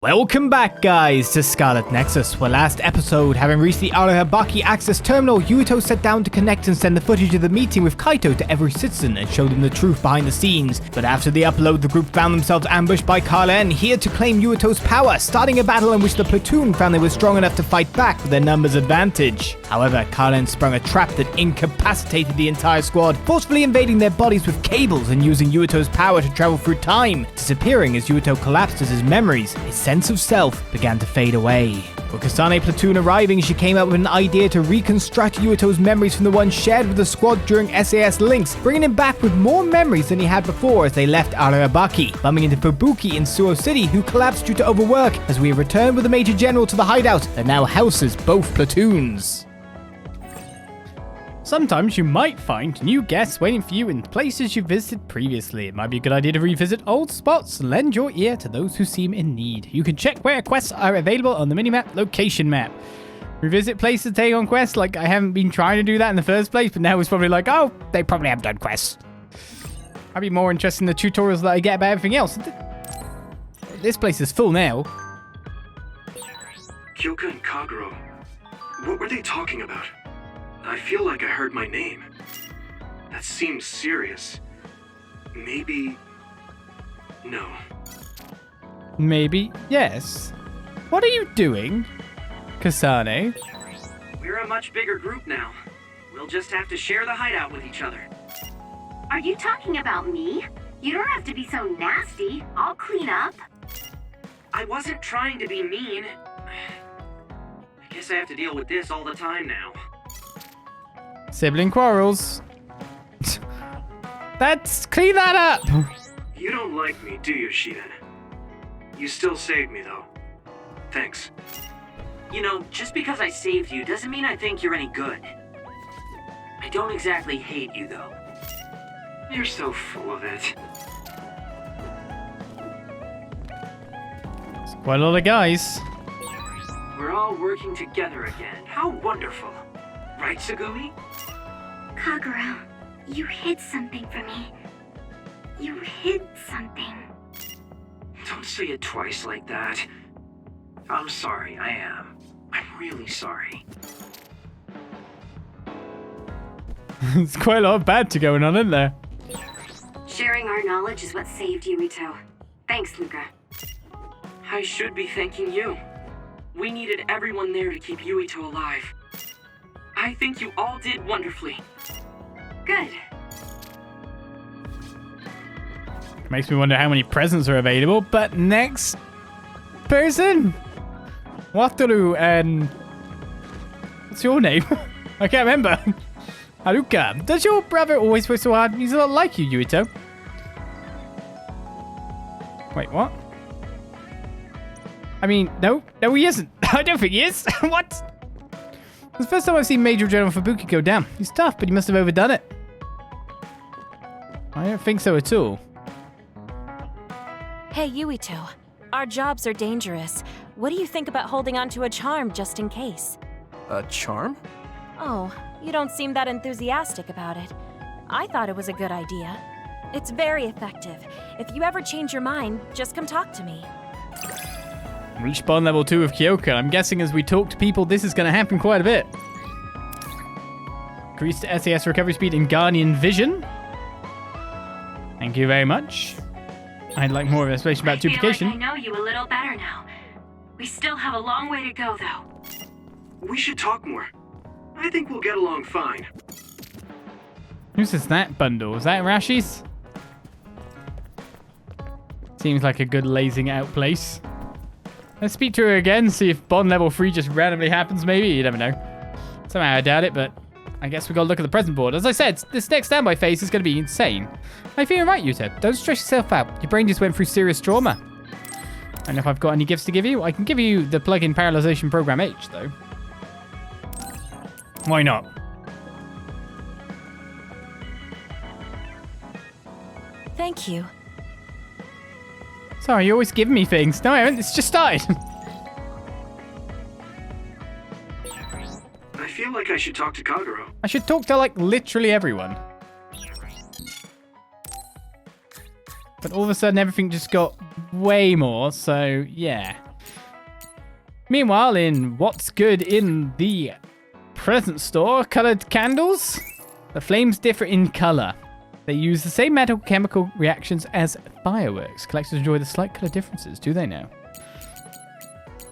Welcome back, guys, to Scarlet Nexus, where last episode, having reached the Sumeragi access terminal, Yuito sat down to connect and send the footage of the meeting with Kaito to every citizen and show them the truth behind the scenes. But after the upload, the group found themselves ambushed by Kasane, here to claim Yuito's power, starting a battle in which the Platoon found they were strong enough to fight back with their numbers advantage. However, Kasane sprung a trap that incapacitated the entire squad, forcefully invading their bodies with cables and using Yuito's power to travel through time, disappearing as Yuito collapsed as his memories, his sense of self, began to fade away. With Kasane platoon arriving, she came up with an idea to reconstruct Yuito's memories from the ones shared with the squad during SAS links, bringing him back with more memories than he had before as they left Sumeragi, bumping into Fubuki in Suo City, who collapsed due to overwork, as we return with the Major General to the hideout that now houses both platoons. Sometimes you might find new guests waiting for you in places you visited previously. It might be a good idea to revisit old spots and lend your ear to those who seem in need. You can check where quests are available on the minimap location map. Revisit places to take on quests, like I haven't been trying to do that in the first place, but now it's probably like, oh, they probably haven't done quests. I'd be more interested in the tutorials that I get about everything else. This place is full now. Kyoka and Kagero, what were they talking about? I feel like I heard my name. That seems serious. Maybe... no. Maybe yes. What are you doing, Kasane? We're a much bigger group now. We'll just have to share the hideout with each other. Are you talking about me? You don't have to be so nasty. I'll clean up. I wasn't trying to be mean. I guess I have to deal with this all the time now. Sibling quarrels. Let's clean that up. You don't like me, do you, Shiden? You still saved me, though. Thanks. You know, just because I saved you doesn't mean I think you're any good. I don't exactly hate you, though. You're so full of it. It's quite a lot of guys. We're all working together again. How wonderful. Right, Tsugumi? Kagero, you hid something from me. You hid something. Don't say it twice like that. I'm sorry, I am. I'm really sorry. There's quite a lot of bad to going on, isn't there? Sharing our knowledge is what saved Yuito. Thanks, Luca. I should be thanking you. We needed everyone there to keep Yuito alive. I think you all did wonderfully. Good. Makes me wonder how many presents are available, but next person? Wataru and... what's your name? I can't remember. Haruka. Does your brother always work so hard? He's a lot like you, Yuito. Wait, what? I mean, no, he isn't. I don't think he is. What? It's the first time I've seen Major General Fubuki go down. He's tough, but he must have overdone it. I don't think so at all. Hey, Yuito. Our jobs are dangerous. What do you think about holding on to a charm just in case? A charm? Oh, you don't seem that enthusiastic about it. I thought it was a good idea. It's very effective. If you ever change your mind, just come talk to me. Reach bond level 2 of Kyoka. I'm guessing as we talk to people, this is going to happen quite a bit. Increased SAS recovery speed and Guardian Vision. Thank you very much. I'd like more information about duplication. I feel like I know you a little better now. We still have a long way to go, though. We should talk more. I think we'll get along fine. Who's that bundle? Is that Rashi's? Seems like a good lazing out place. Let's speak to her again, see if bond level 3 just randomly happens, maybe. You never know. Somehow I doubt it, but I guess we gotta look at the present board. As I said, this next standby phase is gonna be insane. I feel right, Yuito. Don't stress yourself out. Your brain just went through serious trauma. I don't know if I've got any gifts to give you. I can give you the plug-in parallelization program H, though. Why not? Thank you. Sorry, you're always giving me things. No, I haven't. It's just started. I feel like I should talk to Kagero. I should talk to, like, literally everyone. But all of a sudden, everything just got way more, so yeah. Meanwhile, in what's good in the present store, colored candles. The flames differ in color. They use the same metal chemical reactions as fireworks. Collectors enjoy the slight color differences, do they now?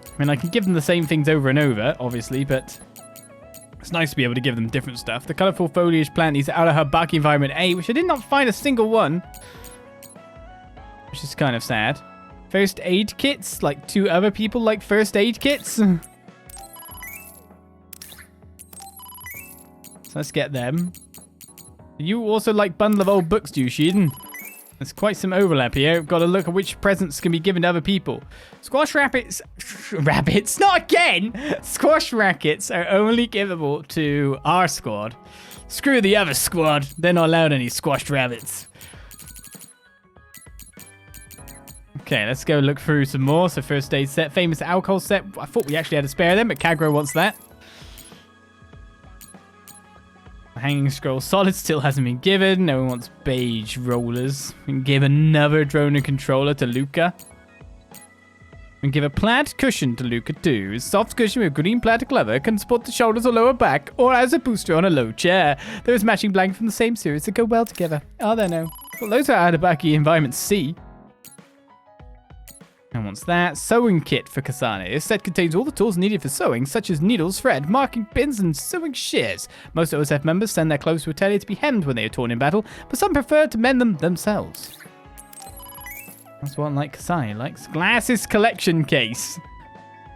I mean, I can give them the same things over and over, obviously, but it's nice to be able to give them different stuff. The colorful foliage plant is out of Habaki Environment A, which I did not find a single one, which is kind of sad. First aid kits, like 2 other people like first aid kits. So let's get them. You also like bundle of old books, do you, Shiden? There's quite some overlap here. Got to look at which presents can be given to other people. Squash rabbits... Rabbits? Not again! Squash rackets are only givable to our squad. Screw the other squad. They're not allowed any squashed rabbits. Okay, let's go look through some more. So first aid set, famous alcohol set. I thought we actually had to spare them, but Kagro wants that. The hanging scroll solid still hasn't been given. No one wants beige rollers. We can give another drone and controller to Luca. We can give a plaid cushion to Luca too. A soft cushion with green plaid leather can support the shoulders or lower back, or as a booster on a low chair. There is matching blanket from the same series that go well together. Are there no? Well, those are Adabaki Environment C. And what's that? Sewing kit for Kasane. This set contains all the tools needed for sewing, such as needles, thread, marking pins, and sewing shears. Most OSF members send their clothes to a tailor to be hemmed when they are torn in battle, but some prefer to mend them themselves. That's what Kasane likes. Glasses collection case.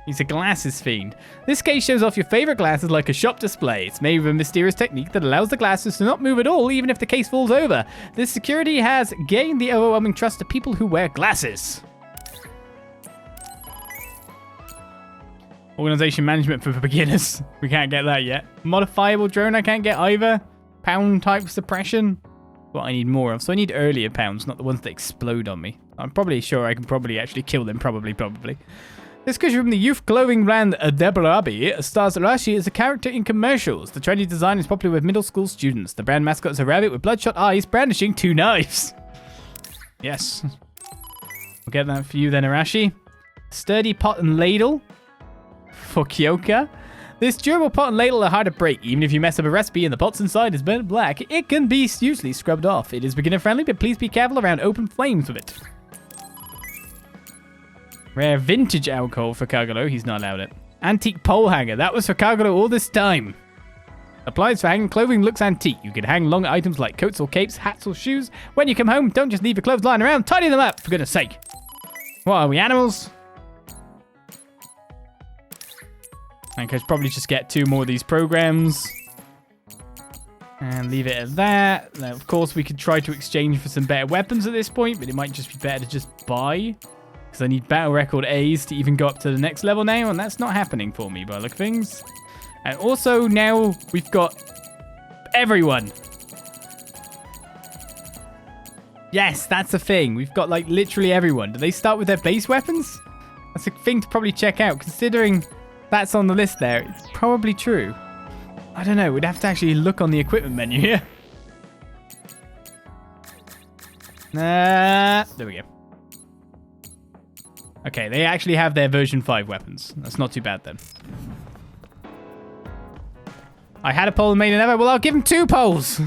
He's a glasses fiend. This case shows off your favorite glasses like a shop display. It's made with a mysterious technique that allows the glasses to not move at all, even if the case falls over. This security has gained the overwhelming trust of people who wear glasses. Organization management for beginners. We can't get that yet. Modifiable drone I can't get either. Pound type suppression. What I need more of. So I need earlier pounds, not the ones that explode on me. I'm probably sure I can probably actually kill them. Probably. This cushion from the youth clothing brand Debarabi stars Arashi as a character in commercials. The trendy design is popular with middle school students. The brand mascot is a rabbit with bloodshot eyes brandishing 2 knives. Yes. We'll get that for you then, Arashi. Sturdy pot and ladle for Kyoka. This durable pot and ladle are hard to break. Even if you mess up a recipe and the pot's inside is burnt black, it can be usually scrubbed off. It is beginner friendly, but please be careful around open flames with it. Rare vintage alcohol for Kagero. He's not allowed it. Antique pole hanger. That was for Kagero all this time. Applies for hanging clothing, looks antique. You can hang long items like coats or capes, hats or shoes. When you come home, don't just leave your clothes lying around. Tidy them up, for goodness sake. What are we, animals? I could probably just get 2 more of these programs and leave it at that. Now, of course, we could try to exchange for some better weapons at this point, but it might just be better to just buy, because I need battle record A's to even go up to the next level now, and that's not happening for me by the look of things. And also now we've got everyone. Yes, that's the thing. We've got like literally everyone. Do they start with their base weapons? That's a thing to probably check out, considering that's on the list there. It's probably true. I don't know. We'd have to actually look on the equipment menu here. There we go. Okay, they actually have their version 5 weapons. That's not too bad then. I had a pole and made another. Well, I'll give them 2 poles.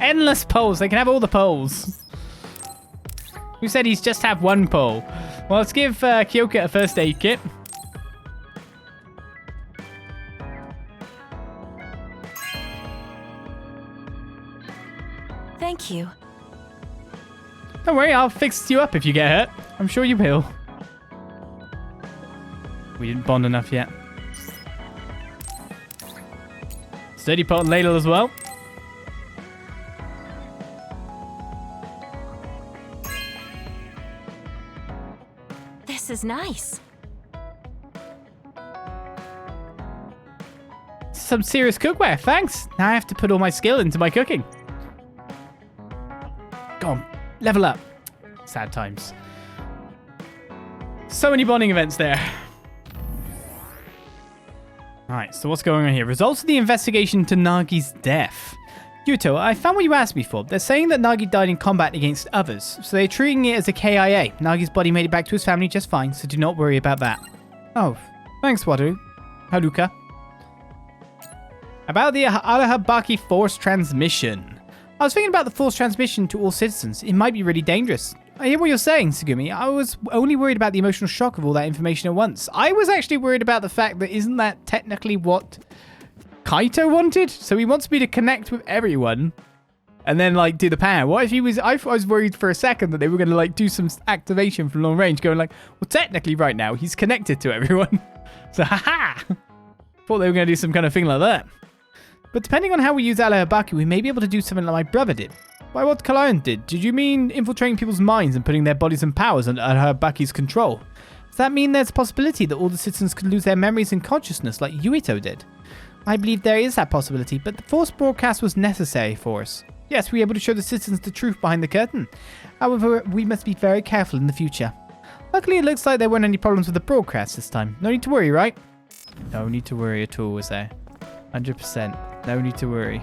Endless poles. They can have all the poles. Who said he's just have 1 pole? Well, let's give Kyoka a first aid kit. Thank you. Don't worry, I'll fix you up if you get hurt. I'm sure you will. We didn't bond enough yet. Sturdy pot and ladle as well. This is nice. Some serious cookware, thanks. Now I have to put all my skill into my cooking. Go on, level up. Sad times. So many bonding events there. Alright, so what's going on here? Results of the investigation to Nagi's death. Yuito, I found what you asked me for. They're saying that Nagi died in combat against others, so they're treating it as a KIA. Nagi's body made it back to his family just fine, so do not worry about that. Oh, Thanks, Wadu. Haruka. About the Arahabaki force transmission. I was thinking about the force transmission to all citizens. It might be really dangerous. I hear what you're saying, Tsugumi. I was only worried about the emotional shock of all that information at once. I was actually worried about the fact that isn't that technically what Kaito wanted? So he wants me to connect with everyone and then like do the power. What if he was... I was worried for a second that they were going to like do some activation from long range going like, well, technically right now he's connected to everyone. So haha! Thought they were going to do some kind of thing like that. But depending on how we use Arahabaki, we may be able to do something like my brother did. By what Kalayan did? Did you mean infiltrating people's minds and putting their bodies and powers under Arahabaki's control? Does that mean there's a possibility that all the citizens could lose their memories and consciousness like Yuito did? I believe there is that possibility, but the force broadcast was necessary for us. Yes, we were able to show the citizens the truth behind the curtain. However, we must be very careful in the future. Luckily, it looks like there weren't any problems with the broadcast this time. No need to worry, right? No need to worry at all, was there? 100%. No need to worry.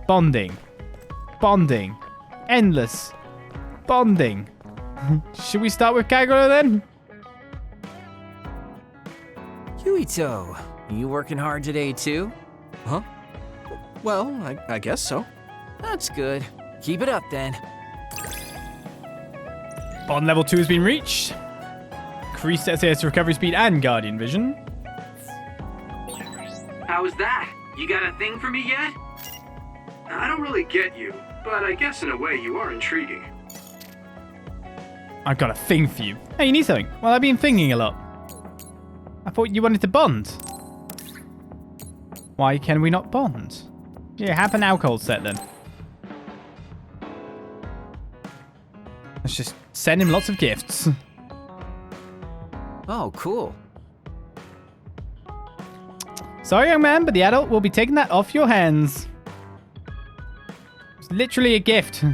Bonding. Bonding. Endless. Bonding. Should we start with Kagura then? Yuito, you working hard today too? Huh? Well, I guess so. That's good. Keep it up then. Bond level 2 has been reached. Increased SAS recovery speed and guardian vision. How was that? You got a thing for me yet? I don't really get you, but I guess in a way you are intriguing. I've got a thing for you. Hey, you need something? Well, I've been thinking a lot. I thought you wanted to bond. Why can we not bond? Yeah, have an alcohol set then. Let's just send him lots of gifts. Oh, cool. Sorry, young man, but the adult will be taking that off your hands. It's literally a gift.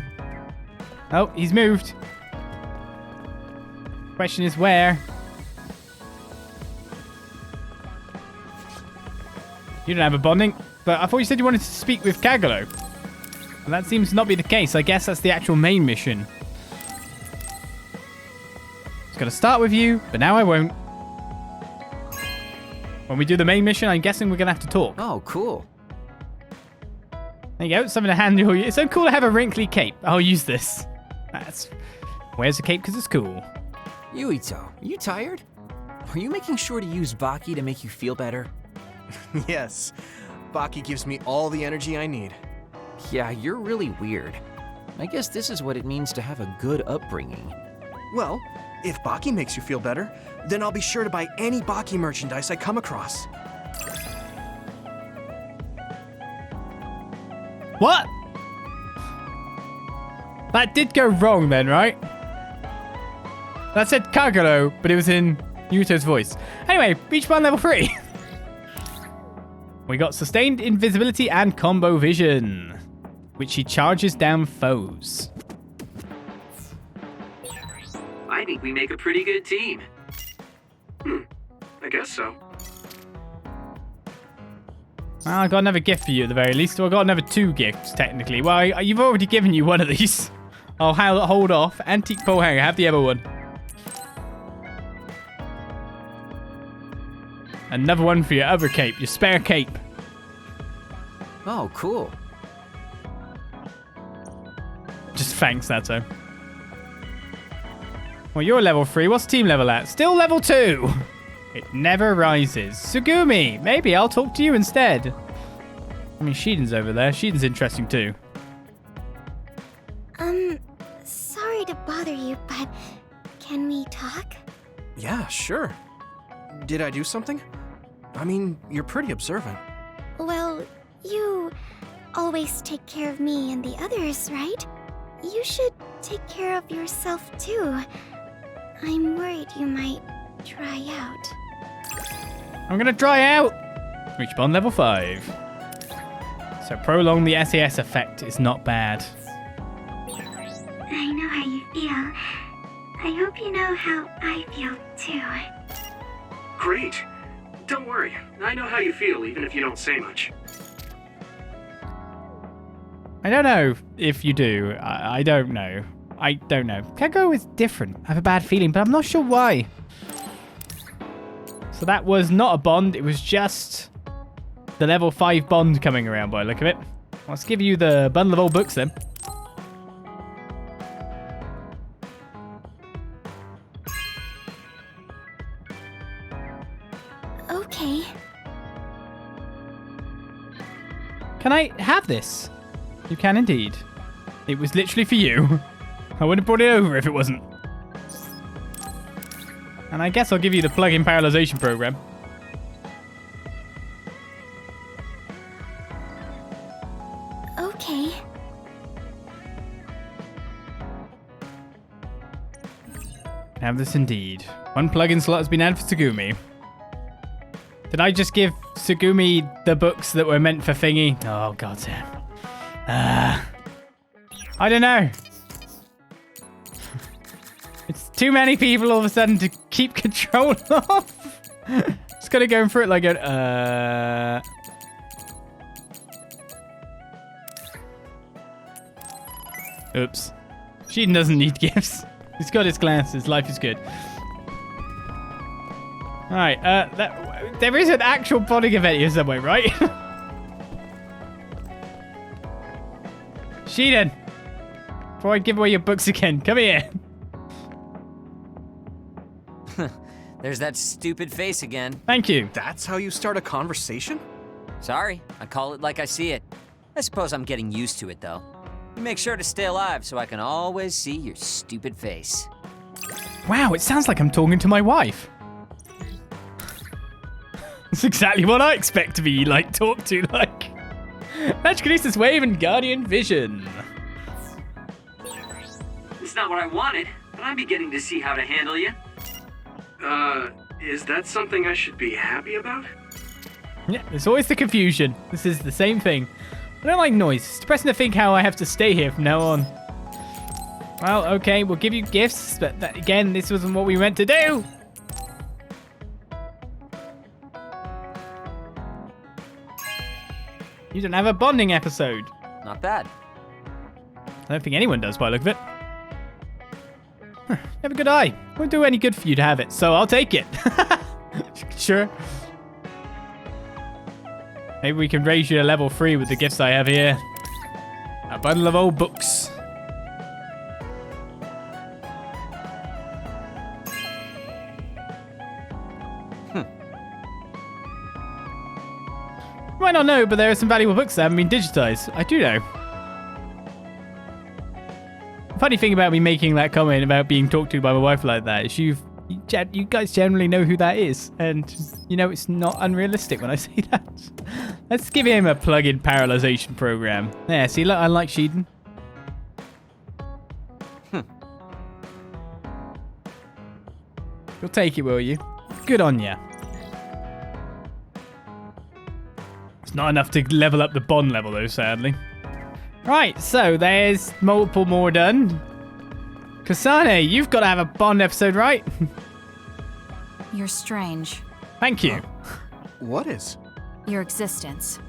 Oh, he's moved. Question is where? You don't have a bonding, but I thought you said you wanted to speak with Kagero. Well, that seems to not be the case. I guess that's the actual main mission. I was going to start with you, but now I won't. When we do the main mission, I'm guessing we're going to have to talk. Oh, cool. There you go, something to handle. It's so cool to have a wrinkly cape. I'll use this. Wears the cape because it's cool. Yuito, you tired? Are you making sure to use Baki to make you feel better? Yes. Baki gives me all the energy I need. Yeah, you're really weird. I guess this is what it means to have a good upbringing. Well, if Baki makes you feel better, then I'll be sure to buy any Baki merchandise I come across. What? That did go wrong then, right? That said Kagero, but it was in Yuito's voice. Anyway, reach bond level 3. We got sustained invisibility and combo vision, which he charges down foes. I think we make a pretty good team. I guess so. Well, I got another gift for you at the very least. Well, I got another 2 gifts, technically. Well, you've already given you one of these. I'll hold off. Antique pole hanger. Have the other one. Another one for your other cape. Your spare cape. Oh, cool. Just thanks, Natto. Well, you're level 3. What's team level at? Still level 2. It never rises. Sugumi, maybe I'll talk to you instead. I mean, Shiden's over there. Shiden's interesting too. Sorry to bother you, but can we talk? Yeah, sure. Did I do something? I mean, you're pretty observant. Well, you always take care of me and the others, right? You should take care of yourself too. I'm worried you might dry out. I'm gonna dry out. Reach bond level 5. So prolong the SAS effect is not bad. I know how you feel. I hope you know how I feel too. Great. Don't worry. I know how you feel, even if you don't say much. I don't know if you do. I don't know. I don't know. Kagero is different. I have a bad feeling, but I'm not sure why. So that was not a bond, it was just the level 5 bond coming around by the look of it. Let's give you the bundle of old books then. Okay. Can I have this? You can indeed. It was literally for you. I wouldn't have brought it over if it wasn't. And I guess I'll give you the plug-in parallelization program. Okay. Have this indeed. One plug-in slot has been added for Tsugumi. Did I just give Tsugumi the books that were meant for Thingy? Oh, goddamn. I don't know. It's too many people all of a sudden to keep control of. Just gotta go through it like a... Oops. Sheldon doesn't need gifts. He's got his glances. Life is good. Alright, there is an actual bonding event here somewhere, right? Sheldon! Before I give away your books again, come here. There's that stupid face again. Thank you. That's how you start a conversation? Sorry, I call it like I see it. I suppose I'm getting used to it, though. You make sure to stay alive so I can always see your stupid face. Wow, it sounds like I'm talking to my wife. That's exactly what I expect to be, like, talked to, like. Magikinesis Wave and Guardian Vision. It's not what I wanted, but I'm beginning to see how to handle you. Is that something I should be happy about? Yeah, there's always the confusion. This is the same thing. I don't like noise. It's depressing to think how I have to stay here from now on. Well, okay, we'll give you gifts, but again, this wasn't what we meant to do. You don't have a bonding episode. Not bad. I don't think anyone does by the look of it. Huh, you have a good eye. Won't do any good for you to have it, so I'll take it. Sure. Maybe we can raise you to level 3 with the gifts I have here. A bundle of old books. You might not know, but there are some valuable books that haven't been digitized. I do know. The funny thing about me making that comment about being talked to by my wife like that is you guys generally know who that is. And, you know, it's not unrealistic when I say that. Let's give him a plug-in parallelization program. Yeah, see, look, unlike Sheldon. You'll take it, will you? Good on ya. It's not enough to level up the bond level, though, sadly. Right, so there's multiple more done. Kasane, you've got to have a bond episode, right? You're strange. Thank you. What is? Your existence.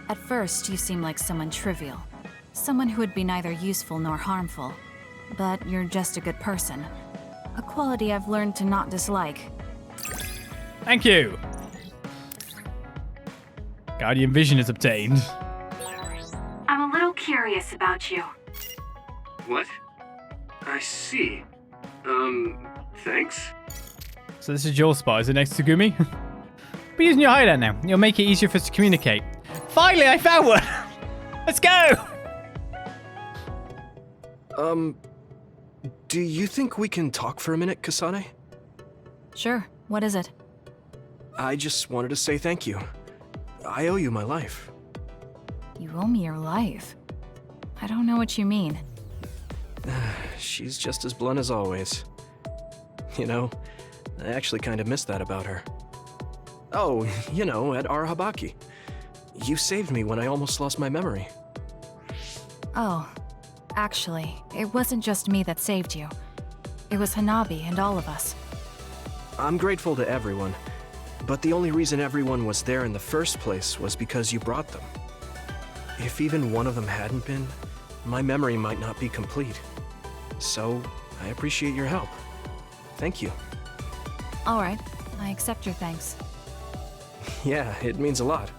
At first, you seem like someone trivial. Someone who would be neither useful nor harmful. But you're just a good person. A quality I've learned to not dislike. Thank you. Guardian Vision is obtained. I'm a little curious about you. What? I see. Thanks? So this is your spot. Is it next to Gumi? We're using your hideout now. You'll make it easier for us to communicate. Finally, I found one! Let's go! Do you think we can talk for a minute, Kasane? Sure, what is it? I just wanted to say thank you. I owe you my life. You owe me your life. I don't know what you mean. She's just as blunt as always. You know, I actually kind of miss that about her. Oh, you know, at Arahabaki. You saved me when I almost lost my memory. Oh, actually, it wasn't just me that saved you. It was Hanabi and all of us. I'm grateful to everyone, but the only reason everyone was there in the first place was because you brought them. If even one of them hadn't been, my memory might not be complete. So, I appreciate your help. Thank you. All right, I accept your thanks. Yeah, it means a lot.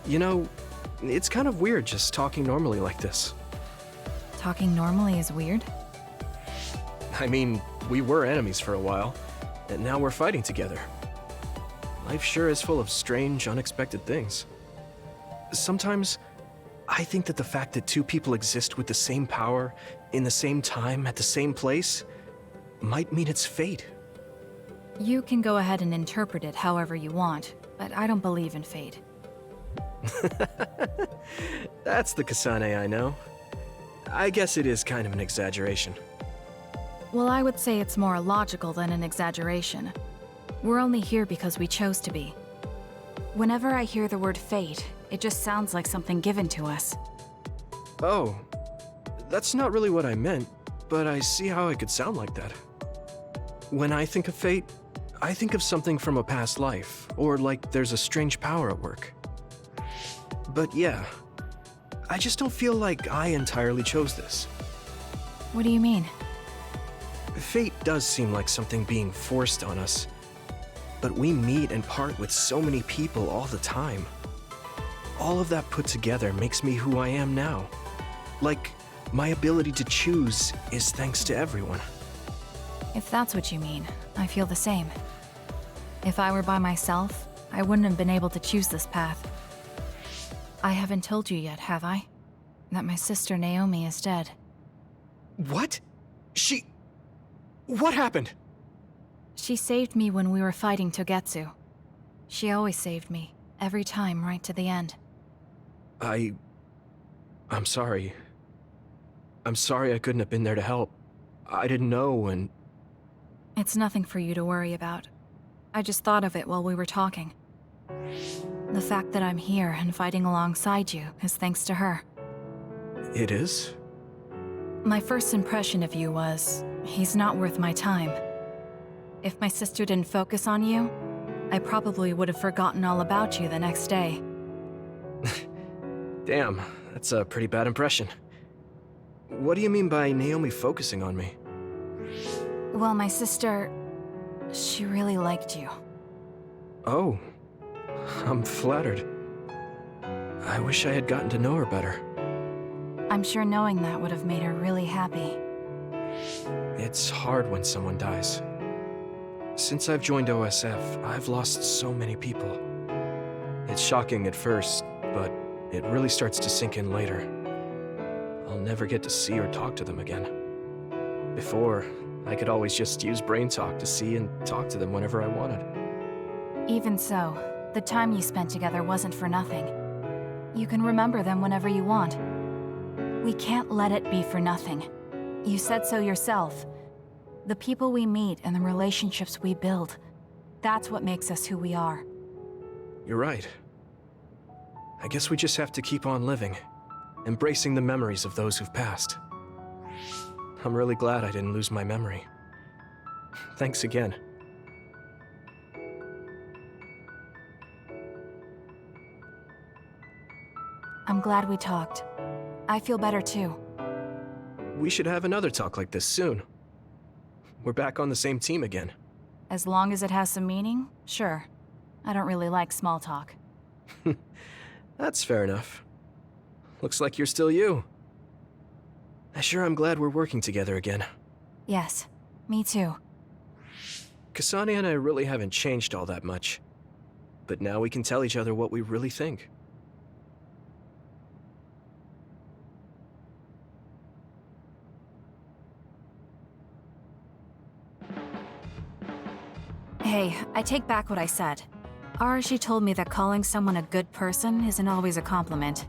You know, it's kind of weird just talking normally like this. Talking normally is weird? I mean, we were enemies for a while, and now we're fighting together. Life sure is full of strange, unexpected things. Sometimes, I think that the fact that two people exist with the same power, in the same time, at the same place, might mean it's fate. You can go ahead and interpret it however you want, but I don't believe in fate. That's the Kasane I know. I guess it is kind of an exaggeration. Well, I would say it's more logical than an exaggeration. We're only here because we chose to be. Whenever I hear the word fate, it just sounds like something given to us. Oh, that's not really what I meant, but I see how it could sound like that. When I think of fate, I think of something from a past life, or like there's a strange power at work. But yeah, I just don't feel like I entirely chose this. What do you mean? Fate does seem like something being forced on us, but we meet and part with so many people all the time. All of that put together makes me who I am now. Like, my ability to choose is thanks to everyone. If that's what you mean, I feel the same. If I were by myself, I wouldn't have been able to choose this path. I haven't told you yet, have I? That my sister Naomi is dead. What? What happened? She saved me when we were fighting Togetsu. She always saved me, every time right to the end. I'm sorry. I'm sorry I couldn't have been there to help. I didn't know and... It's nothing for you to worry about. I just thought of it while we were talking. The fact that I'm here and fighting alongside you is thanks to her. It is? My first impression of you was, he's not worth my time. If my sister didn't focus on you, I probably would have forgotten all about you the next day. Damn, that's a pretty bad impression. What do you mean by Naomi focusing on me? Well, my sister... she really liked you. Oh, I'm flattered. I wish I had gotten to know her better. I'm sure knowing that would have made her really happy. It's hard when someone dies. Since I've joined OSF, I've lost so many people. It's shocking at first, but it really starts to sink in later. I'll never get to see or talk to them again. Before, I could always just use brain talk to see and talk to them whenever I wanted. Even so, the time you spent together wasn't for nothing. You can remember them whenever you want. We can't let it be for nothing. You said so yourself. The people we meet and the relationships we build, that's what makes us who we are. You're right. I guess we just have to keep on living, embracing the memories of those who've passed. I'm really glad I didn't lose my memory. Thanks again. I'm glad we talked. I feel better too. We should have another talk like this soon. We're back on the same team again. As long as it has some meaning, sure. I don't really like small talk. That's fair enough. Looks like you're still you. I sure am glad we're working together again. Yes, me too. Kasane and I really haven't changed all that much. But now we can tell each other what we really think. Hey, I take back what I said. Arashi told me that calling someone a good person isn't always a compliment.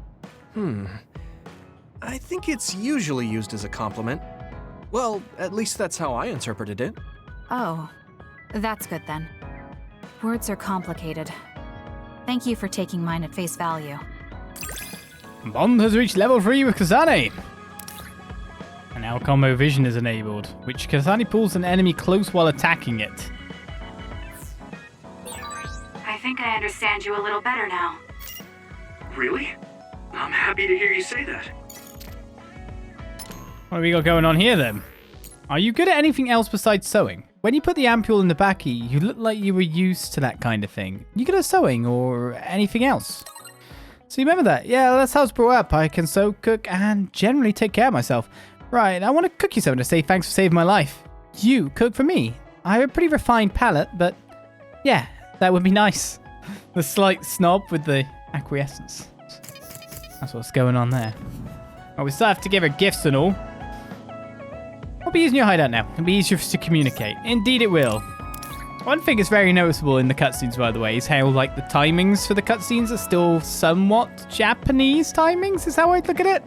I think it's usually used as a compliment. Well, at least that's how I interpreted it. Oh, that's good then. Words are complicated. Thank you for taking mine at face value. Bond has reached level 3 with Kasane. And now combo vision is enabled, which Kasane pulls an enemy close while attacking it. I think I understand you a little better now. Really? I'm happy to hear you say that. What have we got going on here then? Are you good at anything else besides sewing? when you put the ampule in the backy, you look like you were used to that kind of thing. You good at sewing or anything else? So you remember that? Yeah, that's how I was brought up. I can sew, cook, and generally take care of myself. Right, I want to cook you something to say thanks for saving my life. You cook for me. I have a pretty refined palate, but yeah, that would be nice. The slight snob with the acquiescence. That's what's going on there. Oh, we still have to give her gifts and all. I'll be using your hideout now. It'll be easier for us to communicate. Indeed it will. One thing is very noticeable in the cutscenes, by the way, is how, like, the timings for the cutscenes are still somewhat Japanese timings, is how I'd look at it.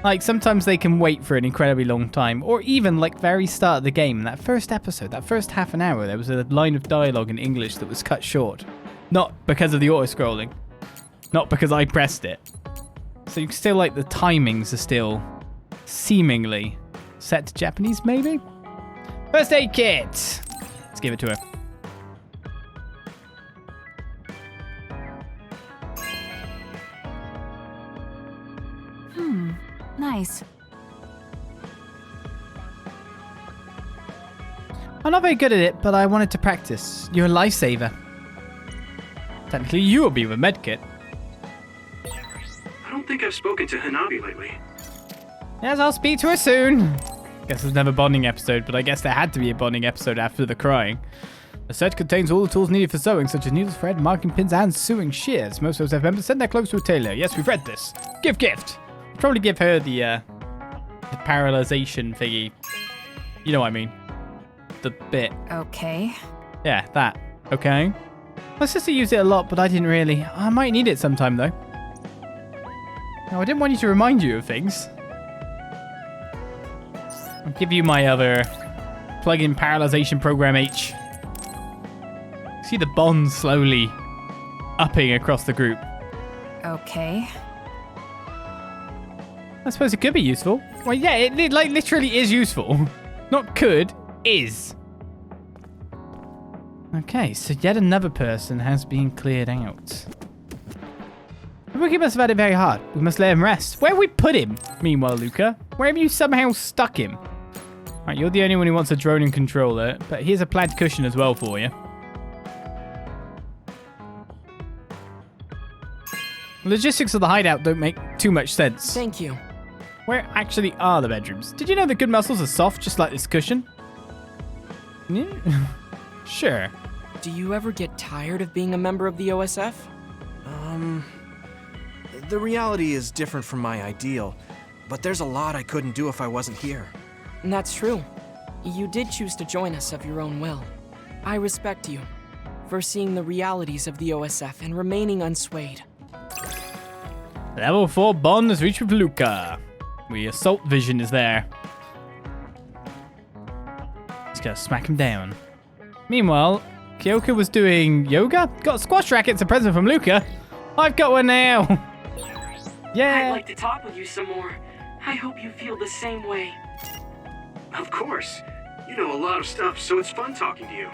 Like, sometimes they can wait for an incredibly long time, or even, like, very start of the game, that first episode, that first half an hour, there was a line of dialogue in English that was cut short. Not because of the auto-scrolling. Not because I pressed it. So you can still, like, the timings are still seemingly set to Japanese, maybe? First aid kit! Let's give it to her. Nice. I'm not very good at it, but I wanted to practice. You're a lifesaver. Technically, you will be with a medkit. I don't think I've spoken to Hanabi lately. Yes, I'll speak to her soon. Guess there's never a bonding episode, but I guess there had to be a bonding episode after the crying. The set contains all the tools needed for sewing, such as needles, thread, marking pins, and sewing shears. Most OSF members send their clothes to a tailor. Yes, we've read this. Gift! Probably give her the paralyzation thingy. You know what I mean. The bit. Okay. Yeah, that. Okay. My sister used it a lot, but I didn't really. I might need it sometime, though. No, I didn't want you to remind you of things. I'll give you my other plug-in paralyzation program H. See the bond slowly upping across the group. Okay. I suppose it could be useful. Well, yeah, it like literally is useful. Not could, is. Okay, so yet another person has been cleared out. The rookie must have had it very hard. We must let him rest. Where have we put him? Meanwhile, Luca, where have you somehow stuck him? Right, you're the only one who wants a drone and controller, but here's a plaid cushion as well for you. The logistics of the hideout don't make too much sense. Thank you. Where actually are the bedrooms? Did you know that good muscles are soft, just like this cushion? Yeah. Sure. Do you ever get tired of being a member of the OSF? The reality is different from my ideal, but there's a lot I couldn't do if I wasn't here. That's true. You did choose to join us of your own will. I respect you for seeing the realities of the OSF and remaining unswayed. Level 4 bond is reached with Luca. The assault vision is there. Just gotta smack him down. Meanwhile, Kyoka was doing yoga? Got squash rackets, a present from Luca. I've got one now. Yeah. I'd like to talk with you some more. I hope you feel the same way. Of course. You know a lot of stuff, so it's fun talking to you.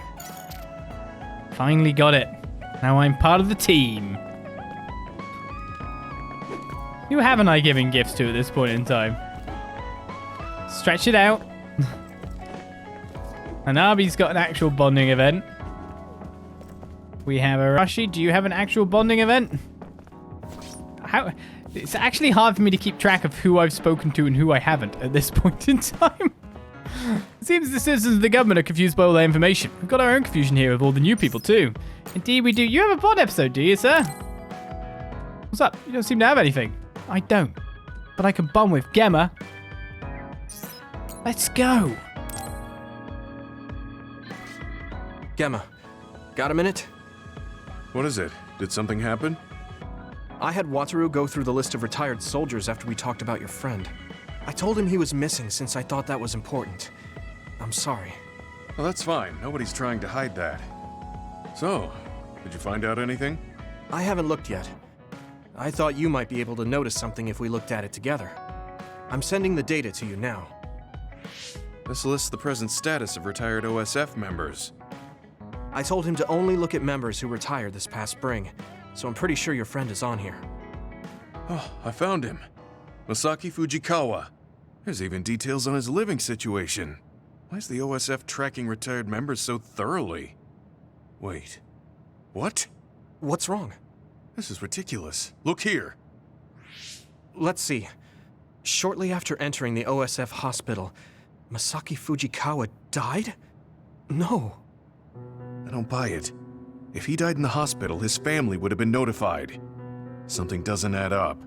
Finally got it. Now I'm part of the team. Who haven't I given gifts to at this point in time? Stretch it out. Hanabi's got an actual bonding event. We have Arashi. Do you have an actual bonding event? How? It's actually hard for me to keep track of who I've spoken to and who I haven't at this point in time. It seems the citizens of the government are confused by all their information. We've got our own confusion here with all the new people too. Indeed we do. You have a bond episode, do you, sir? What's up? You don't seem to have anything. I don't. But I can bond with Gemma. Let's go. Gemma, got a minute? What is it? Did something happen? I had Wataru go through the list of retired soldiers after we talked about your friend. I told him he was missing since I thought that was important. I'm sorry. Well, that's fine. Nobody's trying to hide that. So, did you find out anything? I haven't looked yet. I thought you might be able to notice something if we looked at it together. I'm sending the data to you now. This lists the present status of retired OSF members. I told him to only look at members who retired this past spring, so I'm pretty sure your friend is on here. Oh, I found him. Masaki Fujikawa. There's even details on his living situation. Why is the OSF tracking retired members so thoroughly? Wait. What? What's wrong? This is ridiculous. Look here. Let's see. Shortly after entering the OSF hospital, Masaki Fujikawa died? No. I don't buy it. If he died in the hospital, his family would have been notified. Something doesn't add up.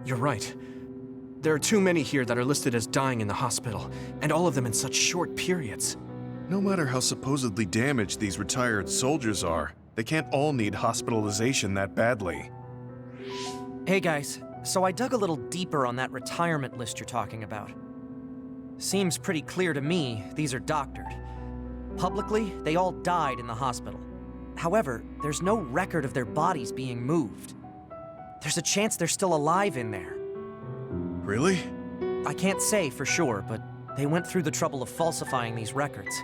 You're right. There are too many here that are listed as dying in the hospital, and all of them in such short periods. No matter how supposedly damaged these retired soldiers are, they can't all need hospitalization that badly. Hey guys, so I dug a little deeper on that retirement list you're talking about. Seems pretty clear to me these are doctored. Publicly, they all died in the hospital. However, there's no record of their bodies being moved. There's a chance they're still alive in there. Really? I can't say for sure, but they went through the trouble of falsifying these records.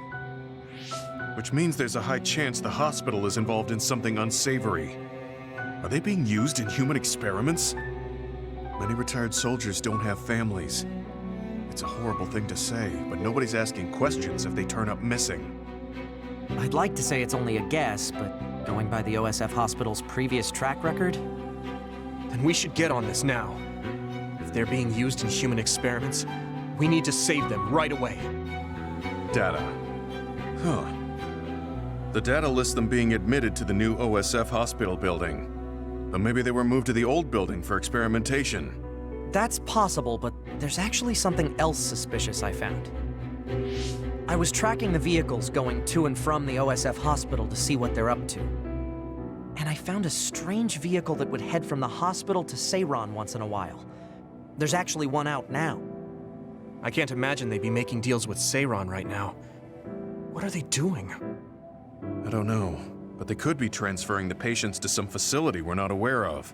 Which means there's a high chance the hospital is involved in something unsavory. Are they being used in human experiments? Many retired soldiers don't have families. It's a horrible thing to say, but nobody's asking questions if they turn up missing. I'd like to say it's only a guess, but going by the OSF hospital's previous track record... Then we should get on this now. If they're being used in human experiments, we need to save them right away. Data. Huh. The data lists them being admitted to the new OSF hospital building. But maybe they were moved to the old building for experimentation. That's possible, but there's actually something else suspicious I found. I was tracking the vehicles going to and from the OSF hospital to see what they're up to. And I found a strange vehicle that would head from the hospital to Seiran once in a while. There's actually one out now. I can't imagine they'd be making deals with Seiran right now. What are they doing? I don't know, but they could be transferring the patients to some facility we're not aware of.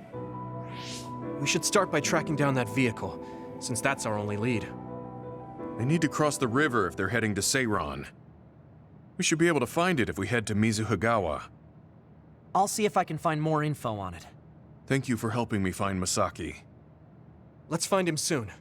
We should start by tracking down that vehicle, since that's our only lead. They need to cross the river if they're heading to Seiran. We should be able to find it if we head to Mizuhigawa. I'll see if I can find more info on it. Thank you for helping me find Masaki. Let's find him soon.